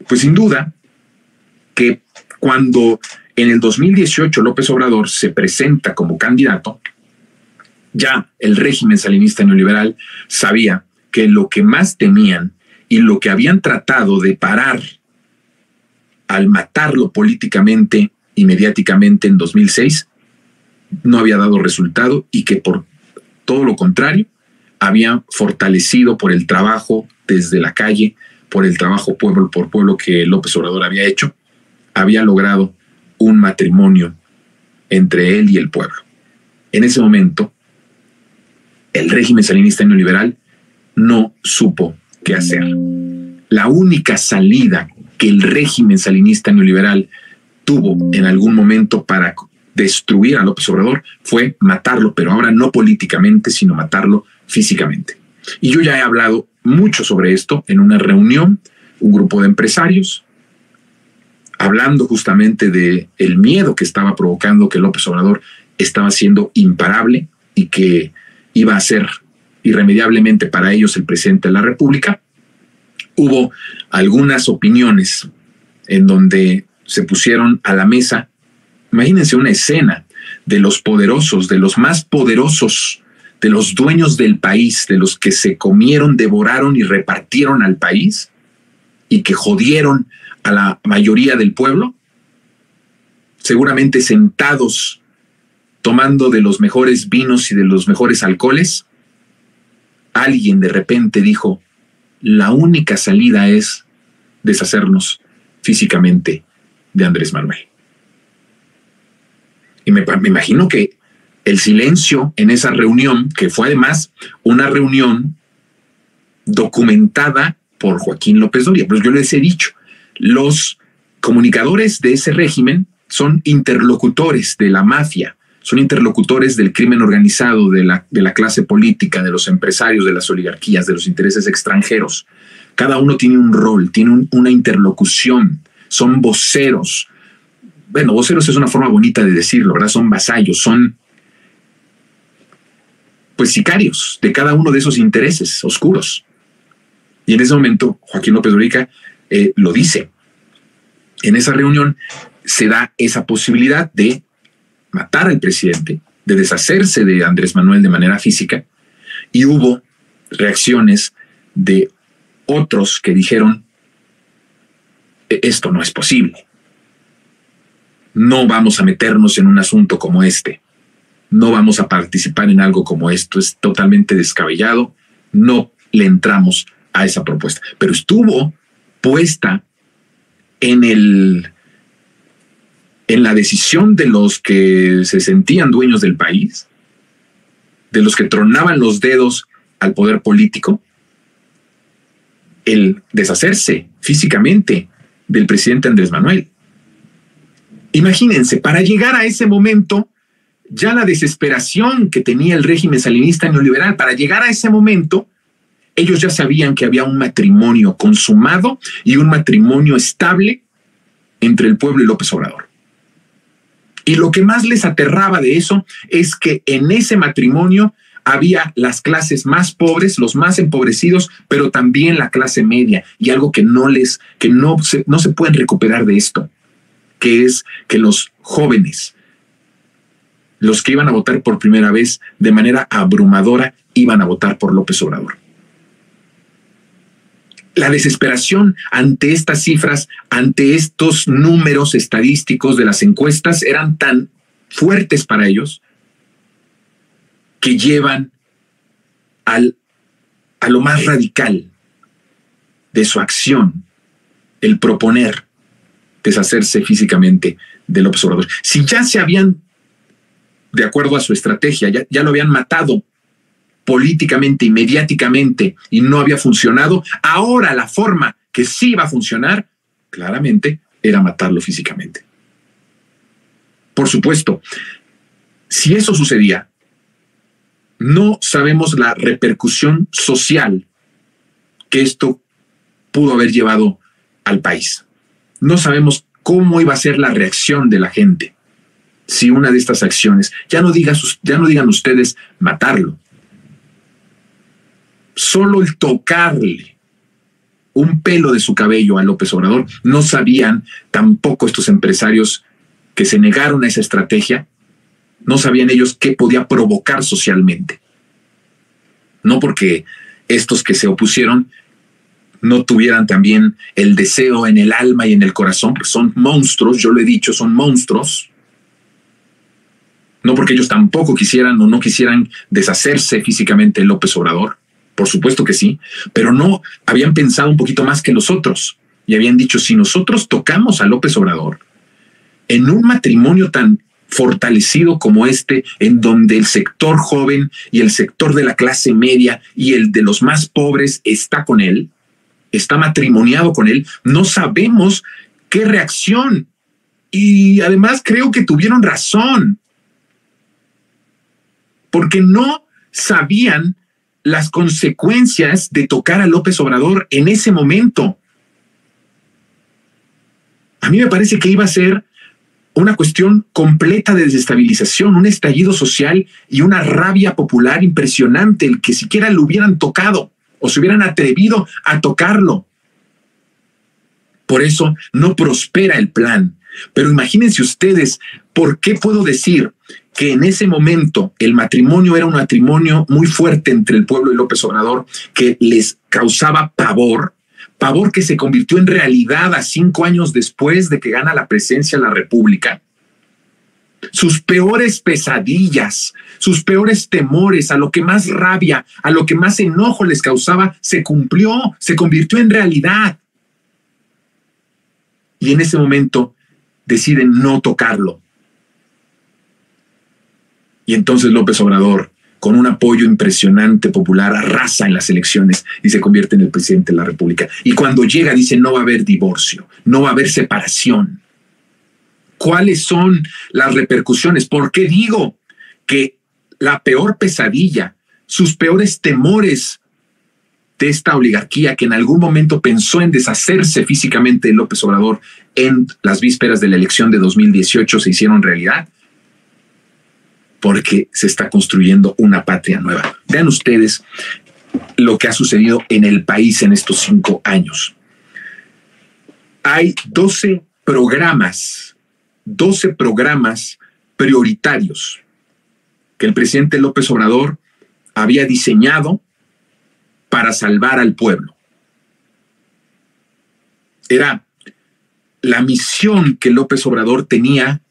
Pues sin duda que cuando en el 2018 López Obrador se presenta como candidato, ya el régimen salinista neoliberal sabía que lo que más temían y lo que habían tratado de parar al matarlo políticamente y mediáticamente en 2006 no había dado resultado, y que por todo lo contrario había fortalecido por el trabajo desde la calle, por el trabajo pueblo por pueblo que López Obrador había hecho, había logrado un matrimonio entre él y el pueblo. En ese momento, el régimen salinista neoliberal no supo qué hacer. La única salida que el régimen salinista neoliberal tuvo en algún momento para destruir a López Obrador fue matarlo, pero ahora no políticamente, sino matarlo físicamente. Y yo ya he hablado mucho sobre esto en una reunión, un grupo de empresarios, hablando justamente de el miedo que estaba provocando que López Obrador estaba siendo imparable y que iba a ser irremediablemente para ellos el presidente de la República. Hubo algunas opiniones en donde se pusieron a la mesa. Imagínense una escena de los poderosos, de los más poderosos, de los dueños del país, de los que se comieron, devoraron y repartieron al país y que jodieron a la mayoría del pueblo, seguramente sentados tomando de los mejores vinos y de los mejores alcoholes. Alguien de repente dijo: la única salida es deshacernos físicamente de Andrés Manuel. Y me imagino que el silencio en esa reunión, que fue además una reunión documentada por Joaquín López Doria, pues yo les he dicho, los comunicadores de ese régimen son interlocutores de la mafia, son interlocutores del crimen organizado, de la clase política, de los empresarios, de las oligarquías, de los intereses extranjeros. Cada uno tiene un rol, tiene una interlocución, son voceros. Bueno, voceros es una forma bonita de decirlo, ¿verdad? Son vasallos, son pues sicarios de cada uno de esos intereses oscuros. Y en ese momento Joaquín López Dóriga lo dice. En esa reunión se da esa posibilidad de matar al presidente, de deshacerse de Andrés Manuel de manera física, y hubo reacciones de otros que dijeron: esto no es posible. No vamos a meternos en un asunto como este. No vamos a participar en algo como esto. Es totalmente descabellado. No le entramos a esa propuesta. Pero estuvo puesta en la decisión de los que se sentían dueños del país, de los que tronaban los dedos al poder político, el deshacerse físicamente del presidente Andrés Manuel. Imagínense, para llegar a ese momento, ya la desesperación que tenía el régimen salinista neoliberal, para llegar a ese momento, ellos ya sabían que había un matrimonio consumado y un matrimonio estable entre el pueblo y López Obrador. Y lo que más les aterraba de eso es que en ese matrimonio había las clases más pobres, los más empobrecidos, pero también la clase media, y algo que no se pueden recuperar de esto, que es que los jóvenes, los que iban a votar por primera vez de manera abrumadora, iban a votar por López Obrador. La desesperación ante estas cifras, ante estos números estadísticos de las encuestas, eran tan fuertes para ellos que llevan a lo más radical de su acción, el proponer deshacerse físicamente de López Obrador. Si ya se habían, de acuerdo a su estrategia, ya lo habían matado políticamente y mediáticamente y no había funcionado, ahora la forma que sí iba a funcionar, claramente, era matarlo físicamente. Por supuesto, si eso sucedía, no sabemos la repercusión social que esto pudo haber llevado al país. No sabemos cómo iba a ser la reacción de la gente si una de estas acciones, ya no digan ustedes matarlo, solo el tocarle un pelo de su cabello a López Obrador. No sabían tampoco estos empresarios que se negaron a esa estrategia, no sabían ellos qué podía provocar socialmente. No porque estos que se opusieron no tuvieran también el deseo en el alma y en el corazón, porque son monstruos, yo lo he dicho, son monstruos. No porque ellos tampoco quisieran o no quisieran deshacerse físicamente de López Obrador, por supuesto que sí, pero no habían pensado un poquito más que los otros y habían dicho, si nosotros tocamos a López Obrador en un matrimonio tan fortalecido como este, en donde el sector joven y el sector de la clase media y el de los más pobres está con él, está matrimoniado con él, no sabemos qué reacción. Y además creo que tuvieron razón, porque no sabían las consecuencias de tocar a López Obrador en ese momento. A mí me parece que iba a ser una cuestión completa de desestabilización, un estallido social y una rabia popular impresionante, el que siquiera lo hubieran tocado o se hubieran atrevido a tocarlo. Por eso no prospera el plan. Pero imagínense ustedes, ¿por qué puedo decir que en ese momento el matrimonio era un matrimonio muy fuerte entre el pueblo y López Obrador, que les causaba pavor? Pavor que se convirtió en realidad a 5 años después de que gana la presidencia de la República. Sus peores pesadillas, sus peores temores, a lo que más rabia, a lo que más enojo les causaba, se cumplió, se convirtió en realidad. Y en ese momento deciden no tocarlo. Y entonces López Obrador, con un apoyo impresionante popular, arrasa en las elecciones y se convierte en el presidente de la República. Y cuando llega dice, no va a haber divorcio, no va a haber separación. ¿Cuáles son las repercusiones? ¿Por qué digo que la peor pesadilla, sus peores temores de esta oligarquía que en algún momento pensó en deshacerse físicamente de López Obrador en las vísperas de la elección de 2018 se hicieron realidad? Porque se está construyendo una patria nueva. Vean ustedes lo que ha sucedido en el país en estos 5 años. Hay 12 programas prioritarios que el presidente López Obrador había diseñado para salvar al pueblo. Era la misión que López Obrador tenía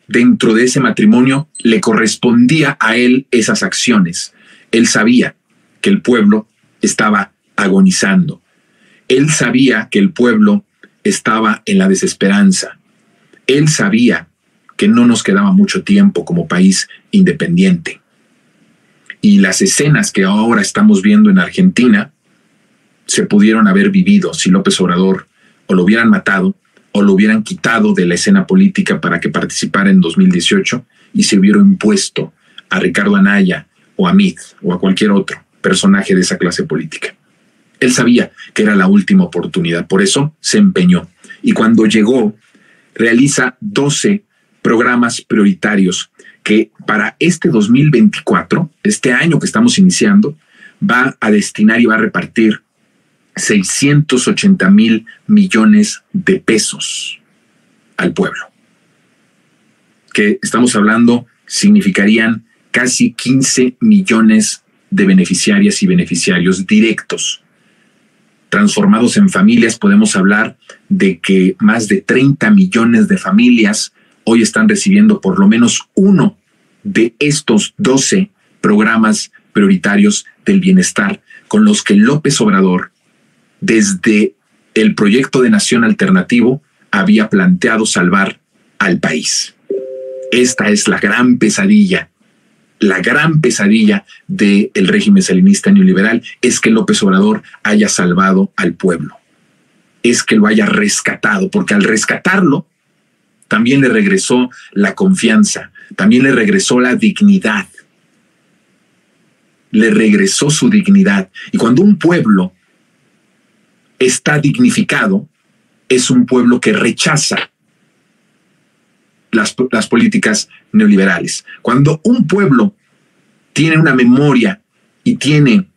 dentro de ese matrimonio, le correspondía a él esas acciones. Él sabía que el pueblo estaba agonizando. Él sabía que el pueblo estaba en la desesperanza. Él sabía que no nos quedaba mucho tiempo como país independiente. Y las escenas que ahora estamos viendo en Argentina se pudieron haber vivido si López Obrador o lo hubieran matado o lo hubieran quitado de la escena política para que participara en 2018 y se hubiera impuesto a Ricardo Anaya o a Meade o a cualquier otro personaje de esa clase política. Él sabía que era la última oportunidad, por eso se empeñó. Y cuando llegó, realiza 12 programas prioritarios que para este 2024, este año que estamos iniciando, va a destinar y va a repartir 680,000 millones de pesos al pueblo. Que estamos hablando, significarían casi 15 millones de beneficiarias y beneficiarios directos. Transformados en familias, podemos hablar de que más de 30 millones de familias hoy están recibiendo por lo menos uno de estos 12 programas prioritarios del bienestar con los que López Obrador, desde el proyecto de Nación Alternativo, había planteado salvar al país. Esta es la gran pesadilla del régimen salinista neoliberal, es que López Obrador haya salvado al pueblo, es que lo haya rescatado, porque al rescatarlo también le regresó la confianza, también le regresó la dignidad, le regresó su dignidad. Y cuando un pueblo está dignificado, es un pueblo que rechaza las políticas neoliberales. Cuando un pueblo tiene una memoria y tiene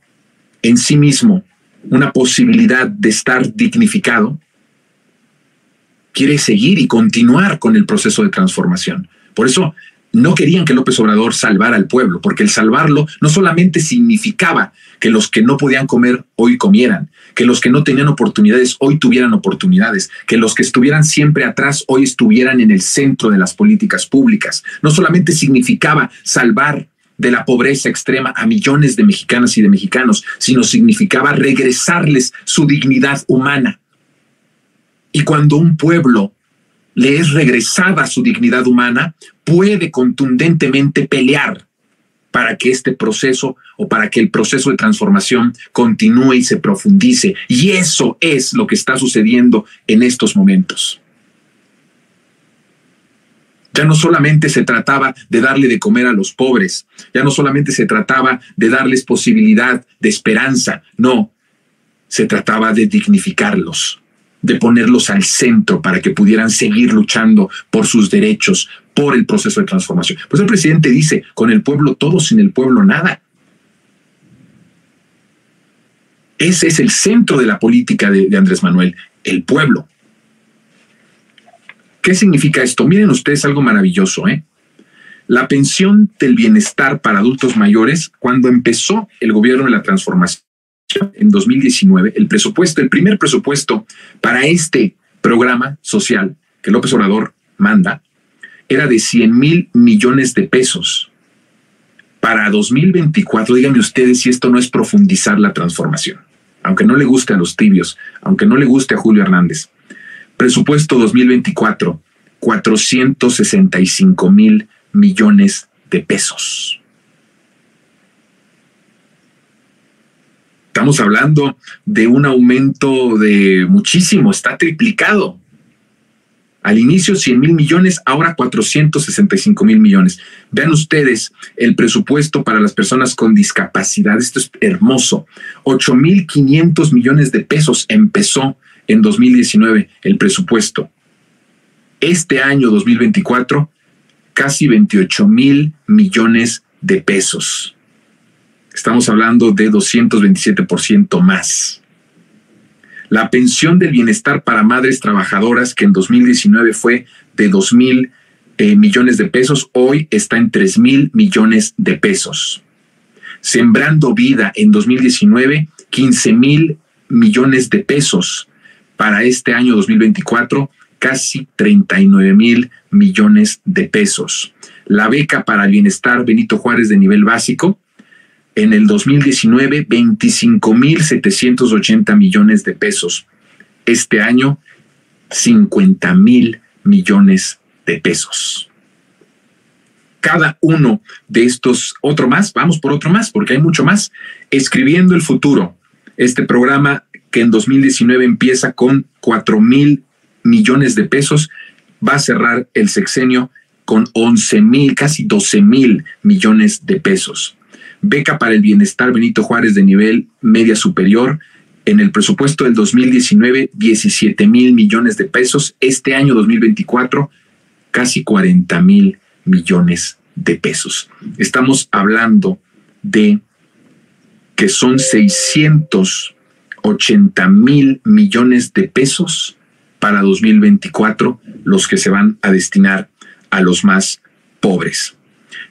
en sí mismo una posibilidad de estar dignificado, quiere seguir y continuar con el proceso de transformación. Por eso no querían que López Obrador salvara al pueblo, porque el salvarlo no solamente significaba que los que no podían comer hoy comieran, que los que no tenían oportunidades hoy tuvieran oportunidades, que los que estuvieran siempre atrás hoy estuvieran en el centro de las políticas públicas. No solamente significaba salvar de la pobreza extrema a millones de mexicanas y de mexicanos, sino significaba regresarles su dignidad humana. Y cuando un pueblo le es regresada su dignidad humana, puede contundentemente pelear para que este proceso o para que el proceso de transformación continúe y se profundice. Y eso es lo que está sucediendo en estos momentos. Ya no solamente se trataba de darle de comer a los pobres, ya no solamente se trataba de darles posibilidad de esperanza, no, se trataba de dignificarlos, de ponerlos al centro para que pudieran seguir luchando por sus derechos, por el proceso de transformación. Pues el presidente dice, con el pueblo todo, sin el pueblo nada. Ese es el centro de la política de Andrés Manuel, el pueblo. ¿Qué significa esto? Miren ustedes algo maravilloso, ¿eh? La pensión del bienestar para adultos mayores, cuando empezó el gobierno de la transformación en 2019, el primer presupuesto para este programa social que López Obrador manda, era de 100,000 millones de pesos. Para 2024, díganme ustedes si esto no es profundizar la transformación, aunque no le guste a los tibios, aunque no le guste a Julio Hernández. Presupuesto 2024, 465,000 millones de pesos. Estamos hablando de un aumento de muchísimo, está triplicado. Al inicio 100,000 millones, ahora 465,000 millones. Vean ustedes el presupuesto para las personas con discapacidad. Esto es hermoso. 8,500 millones de pesos empezó en 2019 el presupuesto. Este año 2024, casi 28,000 millones de pesos. Estamos hablando de 227% más. La pensión del bienestar para madres trabajadoras, que en 2019 fue de 2,000 millones de pesos, hoy está en 3,000 millones de pesos. Sembrando Vida en 2019, 15,000 millones de pesos. Para este año 2024, casi 39,000 millones de pesos. La beca para el bienestar Benito Juárez de nivel básico, en el 2019, 25,780 millones de pesos. Este año, 50,000 millones de pesos. Cada uno de estos, otro más, vamos por otro más, porque hay mucho más. Escribiendo el futuro, este programa que en 2019 empieza con 4,000 millones de pesos, va a cerrar el sexenio con 11,000, casi 12,000 millones de pesos. Beca para el bienestar Benito Juárez de nivel media superior, en el presupuesto del 2019, 17,000 millones de pesos. Este año 2024, casi 40,000 millones de pesos. Estamos hablando de que son 680,000 millones de pesos para 2024 los que se van a destinar a los más pobres.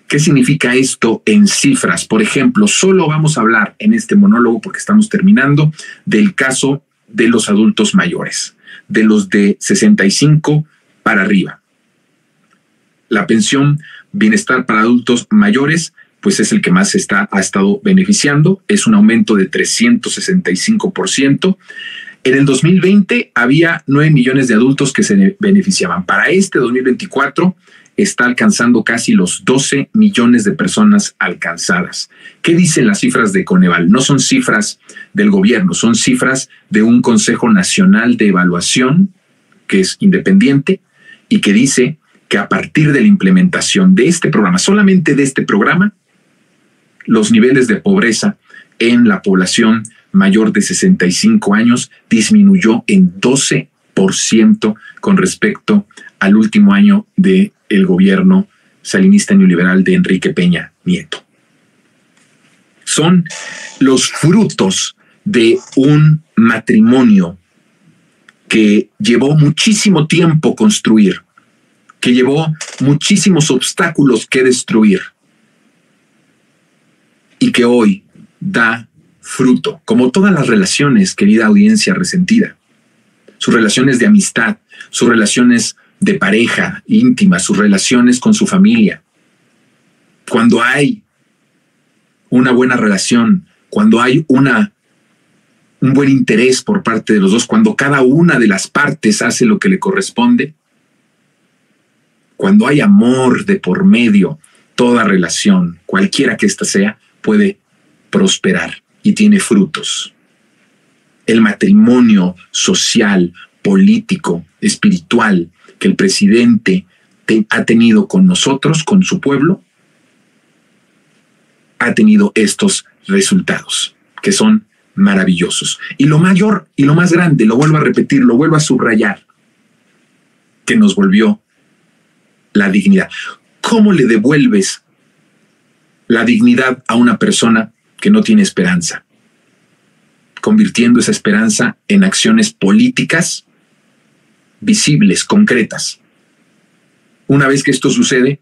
¿Qué significa esto en cifras? Por ejemplo, solo vamos a hablar en este monólogo, porque estamos terminando, del caso de los adultos mayores, de los de 65 para arriba. La pensión bienestar para adultos mayores, pues es el que más ha estado beneficiando, es un aumento de 365%. En el 2020 había 9 millones de adultos que se beneficiaban. Para este 2024 está alcanzando casi los 12 millones de personas alcanzadas. ¿Qué dicen las cifras de Coneval? No son cifras del gobierno, son cifras de un Consejo Nacional de Evaluación que es independiente y que dice que a partir de la implementación de este programa, solamente de este programa, los niveles de pobreza en la población mayor de 65 años disminuyó en 12% con respecto al último año del gobierno salinista neoliberal de Enrique Peña Nieto. Son los frutos de un matrimonio que llevó muchísimo tiempo construir, que llevó muchísimos obstáculos que destruir y que hoy da fruto, como todas las relaciones, querida audiencia resentida, sus relaciones de amistad, sus relaciones de pareja íntima, sus relaciones con su familia. Cuando hay una buena relación, cuando hay un buen interés por parte de los dos, cuando cada una de las partes hace lo que le corresponde, cuando hay amor de por medio, toda relación, cualquiera que ésta sea, puede prosperar y tiene frutos. El matrimonio social, político, espiritual que el presidente ha tenido con nosotros, con su pueblo, ha tenido estos resultados que son maravillosos. Y lo mayor y lo más grande, lo vuelvo a repetir, lo vuelvo a subrayar, que nos volvió la dignidad. ¿Cómo le devuelves la dignidad a una persona que no tiene esperanza? Convirtiendo esa esperanza en acciones políticas visibles, concretas. Una vez que esto sucede,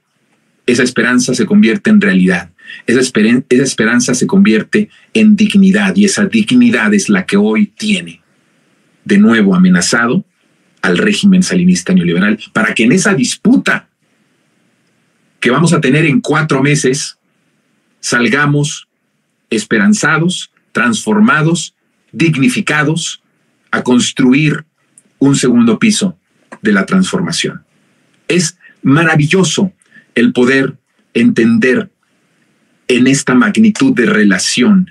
esa esperanza se convierte en realidad. Esa esperanza se convierte en dignidad, y esa dignidad es la que hoy tiene de nuevo amenazado al régimen salinista neoliberal, para que en esa disputa que vamos a tener en 4 meses salgamos esperanzados, transformados, dignificados, a construir un segundo piso de la transformación. Es maravilloso el poder entender en esta magnitud de relación.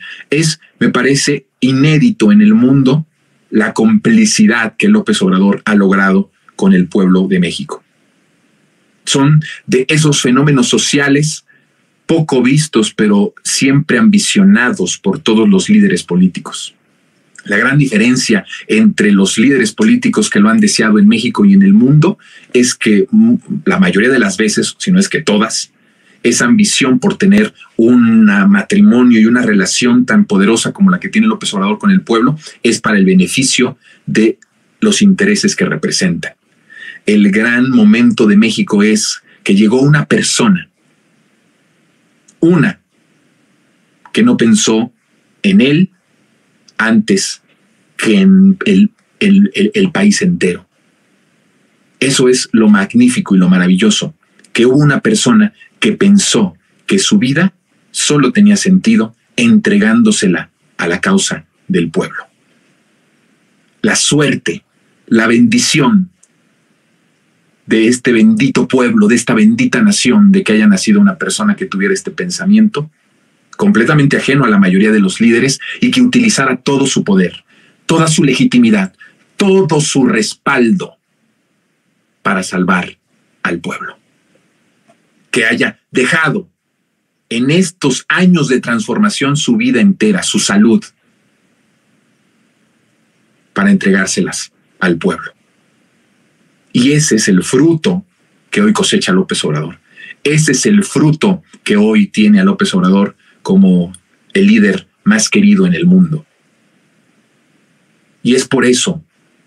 Me parece inédito en el mundo la complicidad que López Obrador ha logrado con el pueblo de México. Son de esos fenómenos sociales poco vistos, pero siempre ambicionados por todos los líderes políticos. La gran diferencia entre los líderes políticos que lo han deseado en México y en el mundo es que la mayoría de las veces, si no es que todas, esa ambición por tener un matrimonio y una relación tan poderosa como la que tiene López Obrador con el pueblo es para el beneficio de los intereses que representa. El gran momento de México es que llegó una persona, una que no pensó en él antes que en el país entero. Eso es lo magnífico y lo maravilloso, que hubo una persona que pensó que su vida solo tenía sentido entregándosela a la causa del pueblo. La suerte, la bendición de este bendito pueblo, de esta bendita nación, de que haya nacido una persona que tuviera este pensamiento, completamente ajeno a la mayoría de los líderes, y que utilizara todo su poder, toda su legitimidad, todo su respaldo para salvar al pueblo. Que haya dejado en estos años de transformación su vida entera, su salud, para entregárselas al pueblo. Y ese es el fruto que hoy cosecha López Obrador. Ese es el fruto que hoy tiene a López Obrador como el líder más querido en el mundo. Y es por eso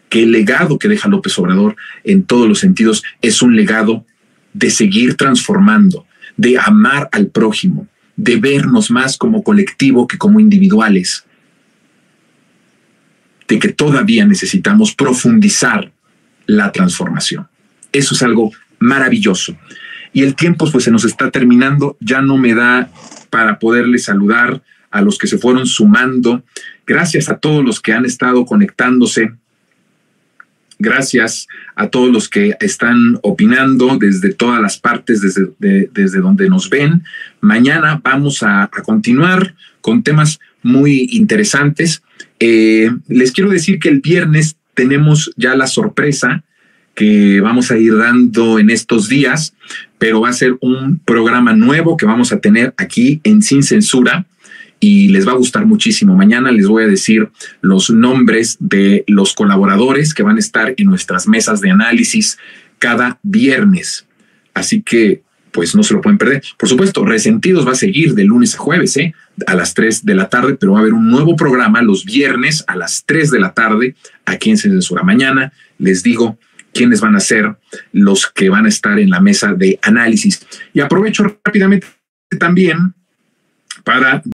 que el legado que deja López Obrador en todos los sentidos es un legado de seguir transformando, de amar al prójimo, de vernos más como colectivo que como individuales, de que todavía necesitamos profundizar la transformación. Eso es algo maravilloso. Y el tiempo pues se nos está terminando, ya no me da para poderles saludar a los que se fueron sumando. Gracias a todos los que han estado conectándose. Gracias a todos los que están opinando desde todas las partes, desde donde nos ven. Mañana vamos a continuar con temas muy interesantes. Les quiero decir que el viernes tenemos ya la sorpresa que vamos a ir dando en estos días, pero va a ser un programa nuevo que vamos a tener aquí en Sin Censura y les va a gustar muchísimo. Mañana les voy a decir los nombres de los colaboradores que van a estar en nuestras mesas de análisis cada viernes. Así que pues no se lo pueden perder. Por supuesto, Resentidos va a seguir de lunes a jueves, a las 3 de la tarde, pero va a haber un nuevo programa los viernes a las 3 de la tarde aquí en Sin Censura. Mañana les digo quiénes van a ser los que van a estar en la mesa de análisis. Y aprovecho rápidamente también para